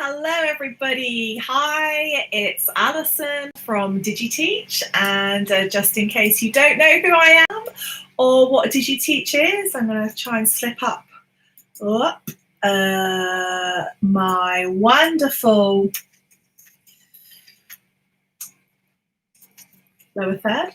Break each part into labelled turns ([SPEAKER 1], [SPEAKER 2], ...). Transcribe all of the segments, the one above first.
[SPEAKER 1] Hello everybody, hi, it's Alison from DigiTeach, and just in case you don't know who I am or what DigiTeach is, I'm going to try and slip up my wonderful lower third.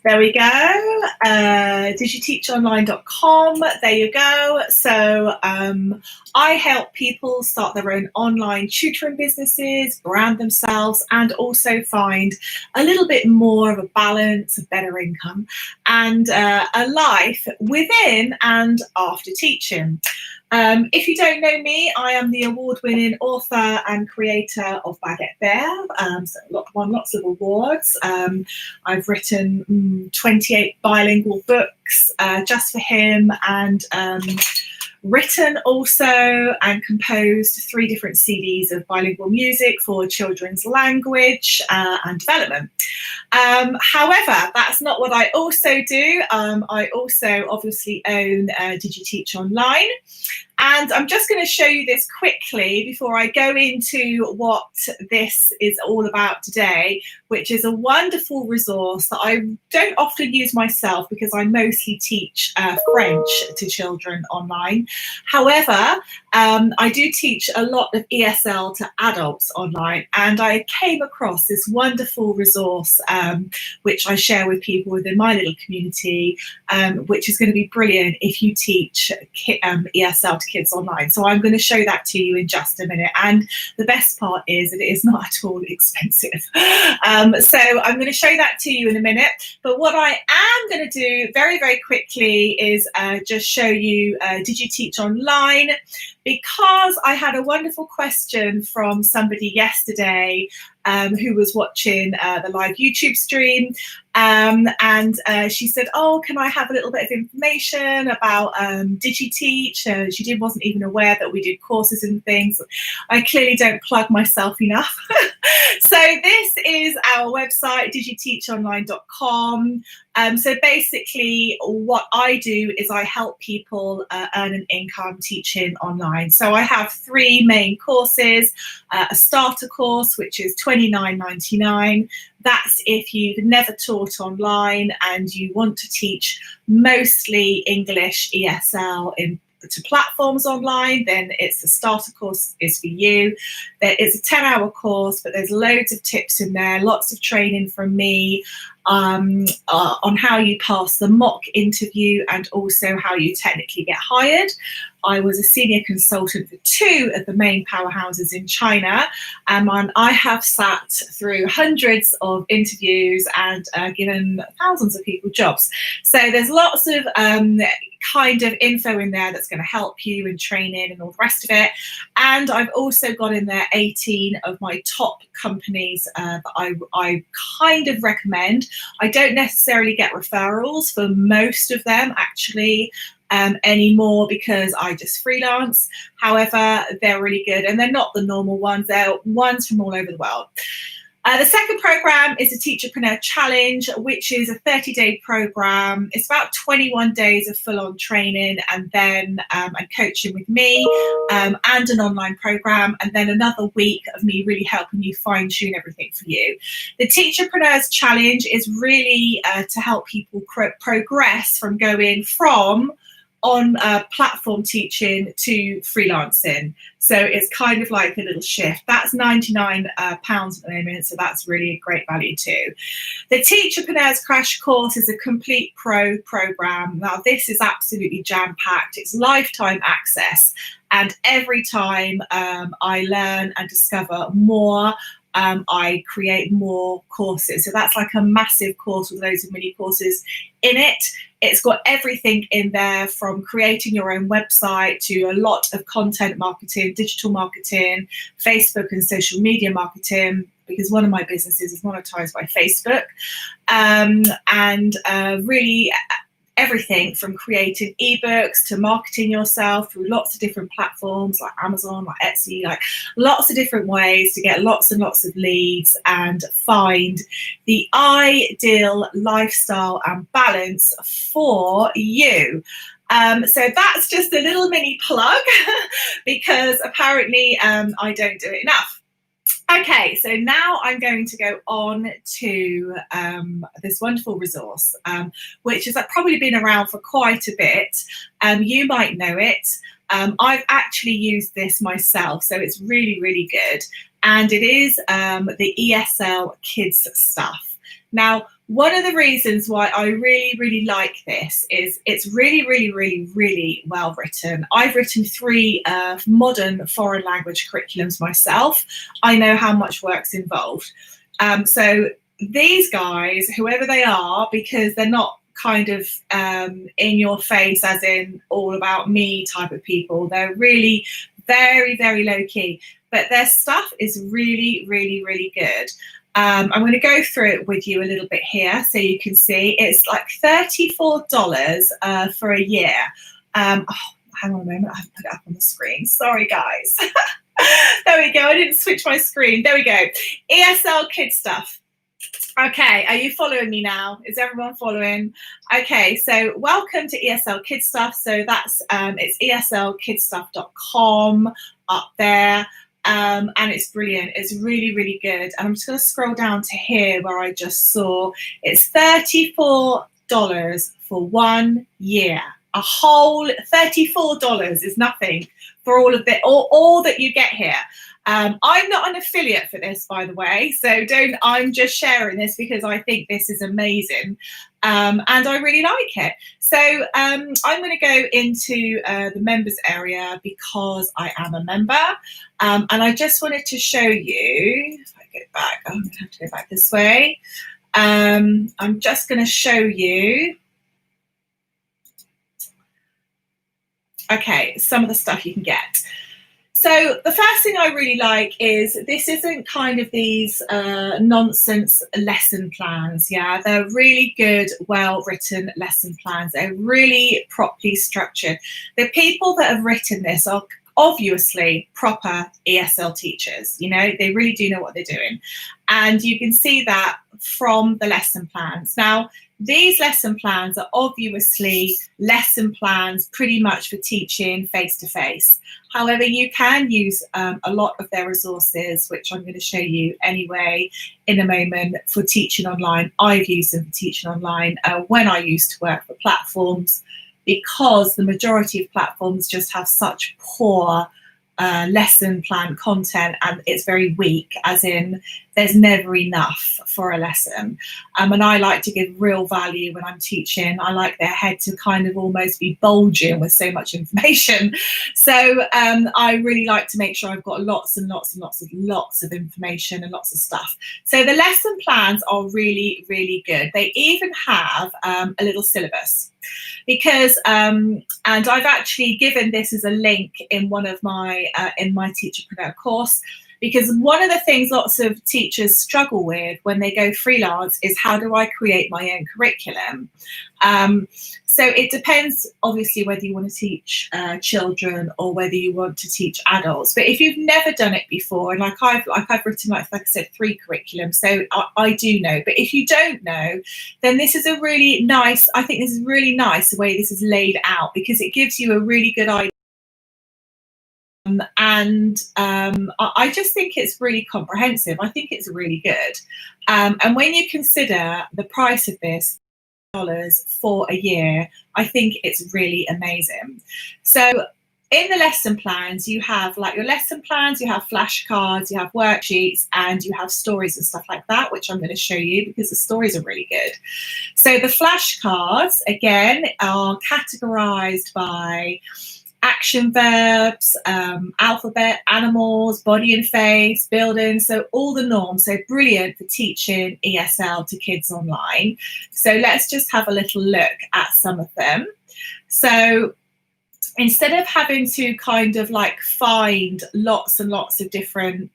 [SPEAKER 1] There we go, digiteachonline.com, there you go. So I help people start their own online tutoring businesses, brand themselves, and also find a little bit more of a balance, a better income, and a life within and after teaching. If you don't know me, I am the award-winning author and creator of Baguette Bear, so won lots of awards. I've written 28 bilingual books just for him, and written also and composed 3 different CDs of bilingual music for children's language and development. However, that's not what I also do. I also obviously own DigiTeach Online. And I'm just going to show you this quickly before I go into what this is all about today, which is a wonderful resource that I don't often use myself because I mostly teach French to children online. However, I do teach a lot of ESL to adults online, and I came across this wonderful resource which I share with people within my little community, which is going to be brilliant if you teach ESL to kids online. So I'm going to show that to you in just a minute, and the best part is that it is not at all expensive. So I'm going to show that to you in a minute, but what I am going to do very, very quickly is just show you DigiTeach Online, because I had a wonderful question from somebody yesterday who was watching the live YouTube stream, and she said, oh, can I have a little bit of information about DigiTeach? She wasn't even aware that we did courses and things. I clearly don't plug myself enough. So this is our website, digiteachonline.com. So basically what I do is I help people earn an income teaching online. So I have 3 main courses, a starter course, which is $29.99. That's if you've never taught online and you want to teach mostly English ESL to platforms online, then it's the starter course is for you. It's a 10-hour course, but there's loads of tips in there, lots of training from me on how you pass the mock interview and also how you technically get hired. I was a senior consultant for 2 of the main powerhouses in China, and I have sat through hundreds of interviews and given thousands of people jobs. So there's lots of kind of info in there that's going to help you in training and all the rest of it. And I've also got in there 18 of my top companies that I kind of recommend. I don't necessarily get referrals for most of them actually anymore because I just freelance. However, they're really good, and they're not the normal ones. They're ones from all over the world. The second program is the Teacherpreneur Challenge, which is a 30-day program. It's about 21 days of full-on training and then and coaching with me and an online program, and then another week of me really helping you fine-tune everything for you. The Teacherpreneurs Challenge is really to help people progress from going from on platform teaching to freelancing. So it's kind of like a little shift. That's £99 at the moment, so that's really a great value too. The Teacherpreneurs Crash Course is a complete pro program. Now this is absolutely jam-packed. It's lifetime access, and every time I learn and discover more, I create more courses. So that's like a massive course with loads of mini courses in it. It's got everything in there from creating your own website to a lot of content marketing, digital marketing, Facebook and social media marketing, because one of my businesses is monetized by Facebook, and really everything from creating ebooks to marketing yourself through lots of different platforms like Amazon, like Etsy, like lots of different ways to get lots and lots of leads and find the ideal lifestyle and balance for you. So that's just a little mini plug because apparently I don't do it enough. Okay, so now I'm going to go on to this wonderful resource, which has probably been around for quite a bit. You might know it. I've actually used this myself, so it's really, really good. And it is the ESL Kids stuff. Now, one of the reasons why I really, really like this is it's really, really, really, really well written. I've written 3 modern foreign language curriculums myself. I know how much work's involved. So these guys, whoever they are, because they're not kind of in your face as in all about me type of people, they're really very, very low key, but their stuff is really, really, really good. I'm going to go through it with you a little bit here so you can see. It's like $34 for a year. Oh, hang on a moment, I haven't put it up on the screen. Sorry, guys. There we go. I didn't switch my screen. There we go. ESL Kids stuff. Okay, are you following me now? Is everyone following? Okay, so welcome to ESL Kids stuff. So that's it's eslkidstuff.com up there. And it's brilliant. It's really, really good. And I'm just going to scroll down to here where I just saw it's $34 for 1 year. A whole $34 is nothing for all of the all that you get here. I'm not an affiliate for this, by the way, so I'm just sharing this because I think this is amazing. And I really like it. So I'm going to go into the members area because I am a member. And I just wanted to show you, if I get back, I'm going to have to go back this way. I'm just going to show you, okay, some of the stuff you can get. So the first thing I really like is this isn't kind of these nonsense lesson plans. Yeah, they're really good, well-written lesson plans. They're really properly structured. The people that have written this are obviously proper ESL teachers. You know, they really do know what they're doing. And you can see that from the lesson plans. Now, these lesson plans are obviously lesson plans pretty much for teaching face-to-face. However, you can use a lot of their resources, which I'm going to show you anyway in a moment, for teaching online. I've used them for teaching online when I used to work for platforms, because the majority of platforms just have such poor lesson plan content, and it's very weak, as in there's never enough for a lesson. And I like to give real value when I'm teaching. I like their head to kind of almost be bulging with so much information. So I really like to make sure I've got lots and lots and lots of information and lots of stuff. So the lesson plans are really, really good. They even have a little syllabus, because and I've actually given this as a link in one of my in my Teacherpreneur course, because one of the things lots of teachers struggle with when they go freelance is, how do I create my own curriculum? So it depends, obviously, whether you want to teach children or whether you want to teach adults. But if you've never done it before, and like I've written, like I said, 3 curriculums, so I do know. But if you don't know, then this is a really nice, I think this is really nice the way this is laid out, because it gives you a really good idea. And I just think it's really comprehensive. I think it's really good. And when you consider the price of this, $dollars for a year, I think it's really amazing. So in the lesson plans, you have like your lesson plans, you have flashcards, you have worksheets, and you have stories and stuff like that, which I'm going to show you because the stories are really good. So the flashcards, again, are categorized by action verbs, alphabet, animals, body and face, building, so all the norms. So brilliant for teaching ESL to kids online. So let's just have a little look at some of them. So instead of having to kind of like find lots and lots of different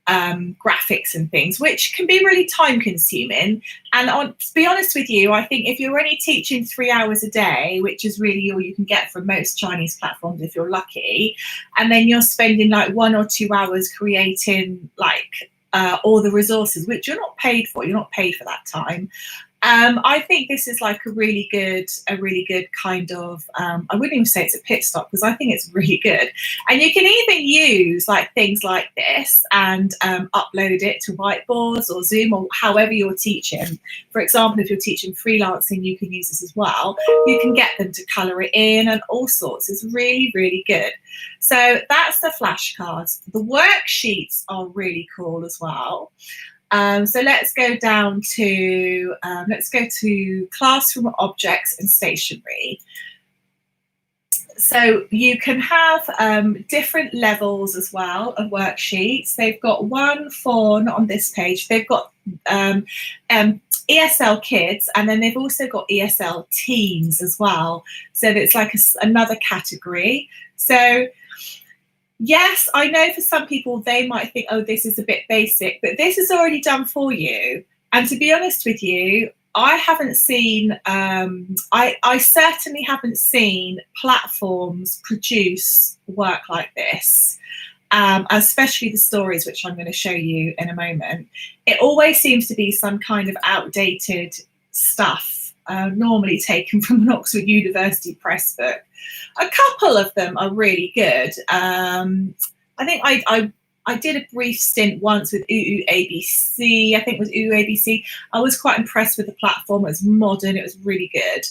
[SPEAKER 1] graphics and things, which can be really time consuming, and to be honest with you, I think if you're only teaching 3 hours a day, which is really all you can get from most Chinese platforms if you're lucky, and then you're spending like 1 or 2 hours creating like all the resources, which you're not paid for that time, I think this is like a really good kind of, I wouldn't even say it's a pit stop, because I think it's really good. And you can even use like things like this and upload it to whiteboards or Zoom or however you're teaching. For example, if you're teaching freelancing, you can use this as well. You can get them to colour it in and all sorts. It's really, really good. So that's the flashcards. The worksheets are really cool as well. So let's go down to, classroom objects and stationery. So you can have different levels as well of worksheets. They've got one for, not on this page, they've got ESL Kids, and then they've also got ESL Teens as well. So it's like another category. So yes, I know for some people they might think, oh, this is a bit basic, but this is already done for you. And to be honest with you, I haven't seen, I certainly haven't seen platforms produce work like this, especially the stories, which I'm going to show you in a moment. It always seems to be some kind of outdated stuff, normally taken from an Oxford University Press book. A couple of them are really good. I think I did a brief stint once with ABC. I think it was ABC. I was quite impressed with the platform. It was modern. It was really good,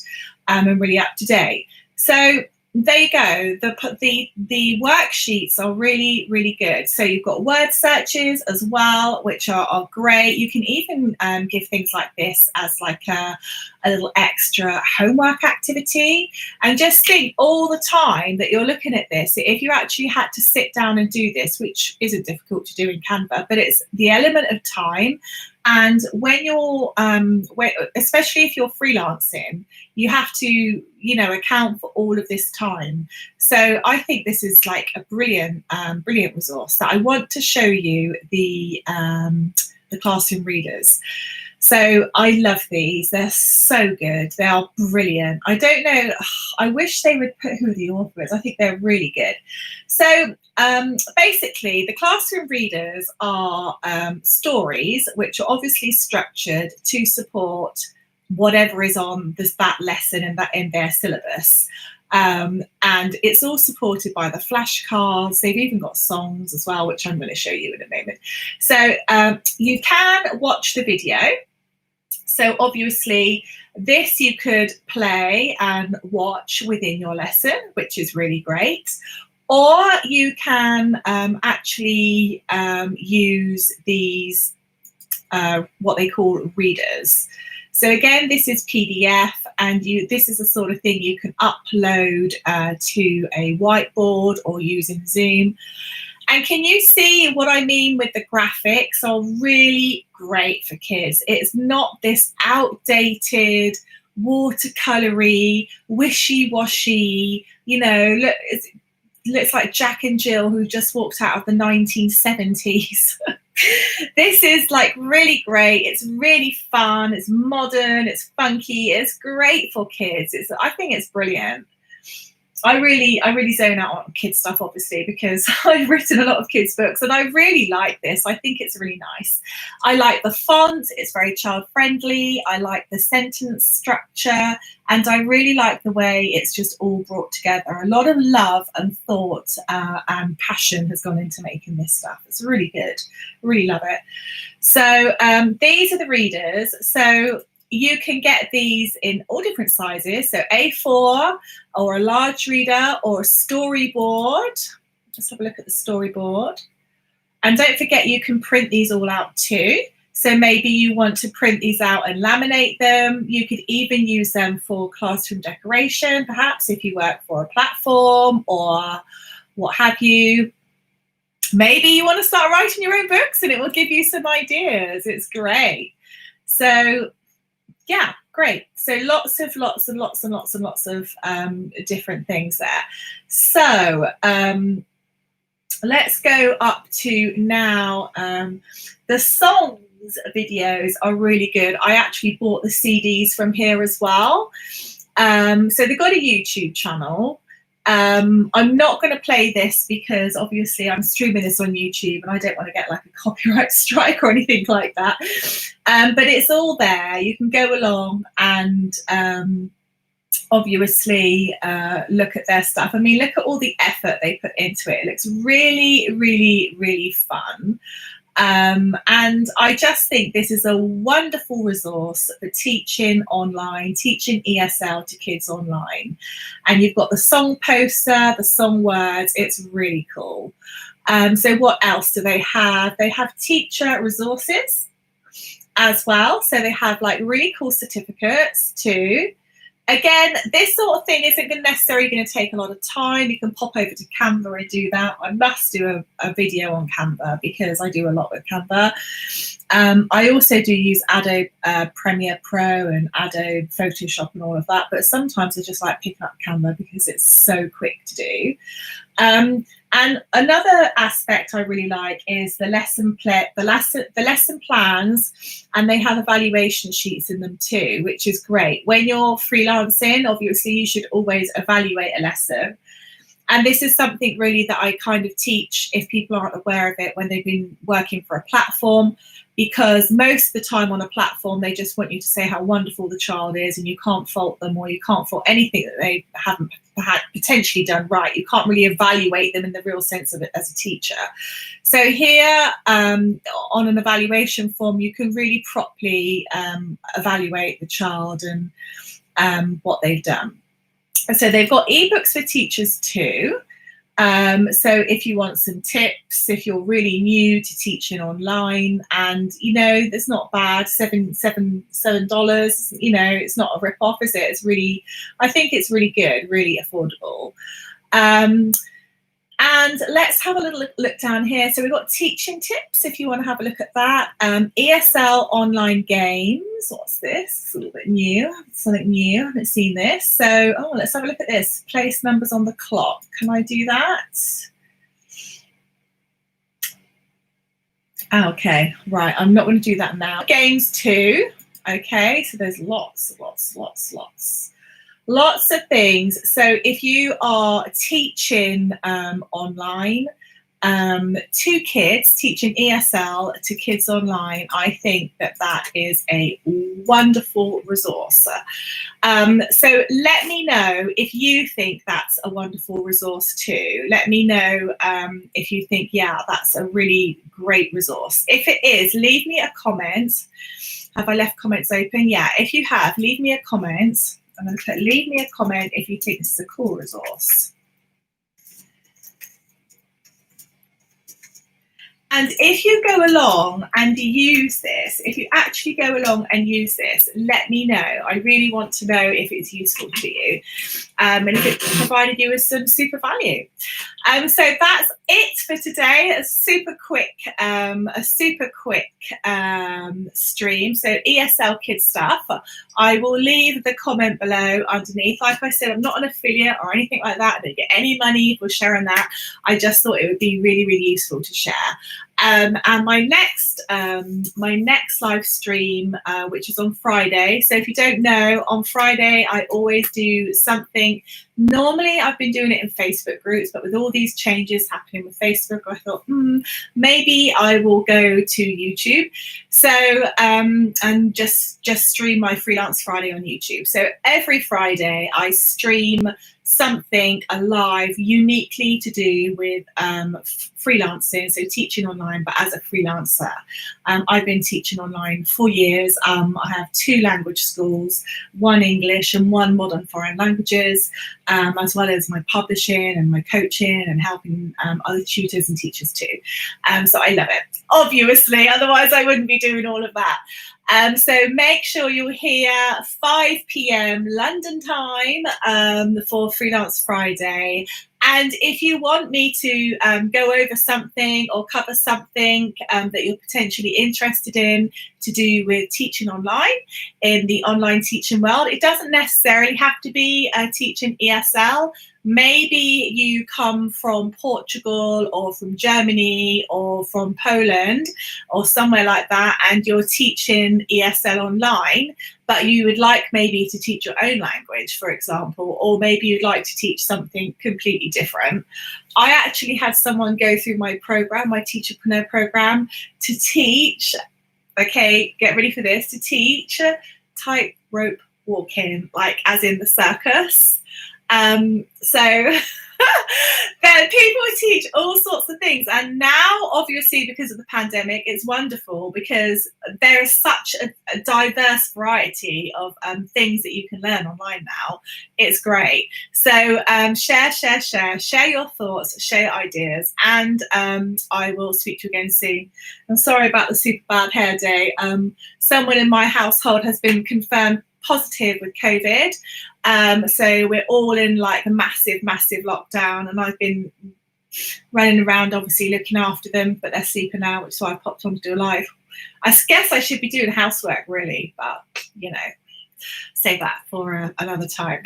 [SPEAKER 1] and really up to date. So there you go. The worksheets are really, really good. So you've got word searches as well, which are great. You can even give things like this as like a little extra homework activity. And just think all the time that you're looking at this, if you actually had to sit down and do this, which isn't difficult to do in Canva, but it's the element of time. And when you're, especially if you're freelancing, you have to, account for all of this time. So I think this is like a brilliant resource that I want to show you the classroom readers. So I love these. They're so good. They are brilliant. I don't know. I wish they would put who the author is. I think they're really good. So basically, the classroom readers are stories which are obviously structured to support whatever is on that lesson in their syllabus. And it's all supported by the flashcards. They've even got songs as well, which I'm going to show you in a moment. So you can watch the video. So obviously this you could play and watch within your lesson, which is really great. Or you can actually use these, what they call readers. So again, this is PDF, and this is the sort of thing you can upload to a whiteboard or use in Zoom. And can you see what I mean with the graphics are really great for kids? It's not this outdated, watercolory, wishy-washy, look, it looks like Jack and Jill who just walked out of the 1970s. This is like really great. It's really fun. It's modern. It's funky. It's great for kids. I think it's brilliant. I really zone out on kids stuff, obviously, because I've written a lot of kids books and I really like this. I think it's really nice. I like the font. It's very child friendly. I like the sentence structure, and I really like the way it's just all brought together. A lot of love and thought and passion has gone into making this stuff. It's really good. Really love it. So these are the readers. So you can get these in all different sizes, so A4 or a large reader or a storyboard. Let's have a look at the storyboard. And don't forget, you can print these all out too. So maybe you want to print these out and laminate them. You could even use them for classroom decoration, perhaps if you work for a platform or what have you. Maybe you want to start writing your own books and it will give you some ideas. It's great. So yeah, great. So lots of different things there. So let's go up to now. The songs videos are really good. I actually bought the CDs from here as well. So they've got a YouTube channel. I'm not going to play this because obviously I'm streaming this on YouTube and I don't want to get like a copyright strike or anything like that. But it's all there. You can go along and obviously look at their stuff. I mean, look at all the effort they put into it. It looks really, really, really fun. And I just think this is a wonderful resource for teaching online, teaching ESL to kids online. And you've got the song poster, the song words. It's really cool. So what else do they have? They have teacher resources as well. So they have like really cool certificates too. Again, this sort of thing isn't necessarily going to take a lot of time. You can pop over to Canva and do that. I must do a video on Canva because I do a lot with Canva. I also do use Adobe Premiere Pro and Adobe Photoshop and all of that, but sometimes I just like picking up Canva because it's so quick to do. And another aspect I really like is the lesson plans, and they have evaluation sheets in them too, which is great. When you're freelancing, obviously you should always evaluate a lesson. And this is something really that I kind of teach if people aren't aware of it when they've been working for a platform, because most of the time on a platform, they just want you to say how wonderful the child is and you can't fault them, or you can't fault anything that they haven't potentially done right. You can't really evaluate them in the real sense of it as a teacher. So here on an evaluation form, you can really properly evaluate the child and what they've done. So they've got ebooks for teachers too. So if you want some tips, if you're really new to teaching online, and you know, that's not bad, $7, you know, it's not a rip-off, is it? It's really, I think it's really good, really affordable. And let's have a little look down here. So we've got teaching tips if you want to have a look at that. ESL online games. What's this? It's a little bit new. Something new. I haven't seen this. So, oh, let's have a look at this. Place numbers on the clock. Can I do that? Okay, right. I'm not going to do that now. Games too. Okay, so there's lots of things. So if you are teaching online to kids, teaching ESL to kids online, I think that that is a wonderful resource. So let me know if you think that's a wonderful resource too. Let me know if you think, yeah, that's a really great resource. If it is, leave me a comment. Have I left comments open? Yeah, if you have, leave me a comment. I'm going to put leave me a comment if you think this is a cool resource. And if you go along and use this, if you actually go along and use this, let me know. I really want to know if it's useful to you and if it provided you with some super value. So that's it for today. A super quick stream. So ESL Kids stuff. I will leave the comment below underneath. Like I said, I'm not an affiliate or anything like that. I don't get any money for sharing that. I just thought it would be really, really useful to share. And my next live stream, which is on Friday. So if you don't know, on Friday I always do something. Normally I've been doing it in Facebook groups, but with all these changes happening with Facebook, I thought maybe I will go to YouTube. So and just stream my Freelance Friday on YouTube. So every Friday I stream something live uniquely to do with freelancing, so teaching online, but as a freelancer. I've been teaching online for years. I have 2 language schools, 1 English and 1 modern foreign languages, as well as my publishing and my coaching and helping other tutors and teachers too. So I love it, obviously, otherwise I wouldn't be doing all of that. So make sure you're here 5 p.m. London time for Freelance Friday. And if you want me to go over something or cover something that you're potentially interested in to do with teaching online in the online teaching world, it doesn't necessarily have to be teaching ESL. maybe you come from Portugal or from Germany or from Poland or somewhere like that, and you're teaching ESL online, but you would like maybe to teach your own language, for example, or maybe you'd like to teach something completely different. I actually had someone go through my program, my Teacherpreneur Programme, to teach, okay, get ready for this, to teach tightrope walking, like as in the circus. So then people teach all sorts of things, and now obviously because of the pandemic it's wonderful because there is such a diverse variety of things that you can learn online now. It's great. So share your thoughts, share your ideas, and I will speak to you again soon. I'm sorry about the super bad hair day. Someone in my household has been confirmed positive with COVID. So we're all in like a massive lockdown, and I've been running around obviously looking after them, but they're sleeping now, which is why I popped on to do a live. I guess I should be doing housework really, but you know, save that for another time.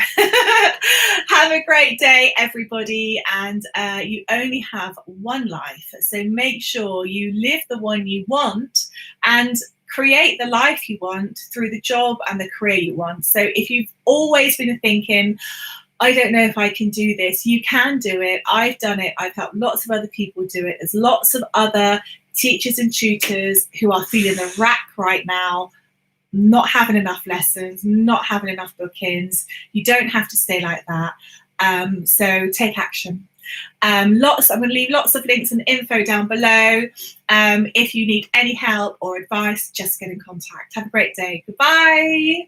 [SPEAKER 1] Have a great day, everybody, and you only have one life, so make sure you live the one you want and create the life you want through the job and the career you want. So if you've always been thinking, I don't know if I can do this, you can do it. I've done it. I've helped lots of other people do it. There's lots of other teachers and tutors who are feeling the rack right now, not having enough lessons, not having enough bookings. You don't have to stay like that. So take action. I'm going to leave lots of links and info down below. If you need any help or advice, just get in contact. Have a great day. Goodbye.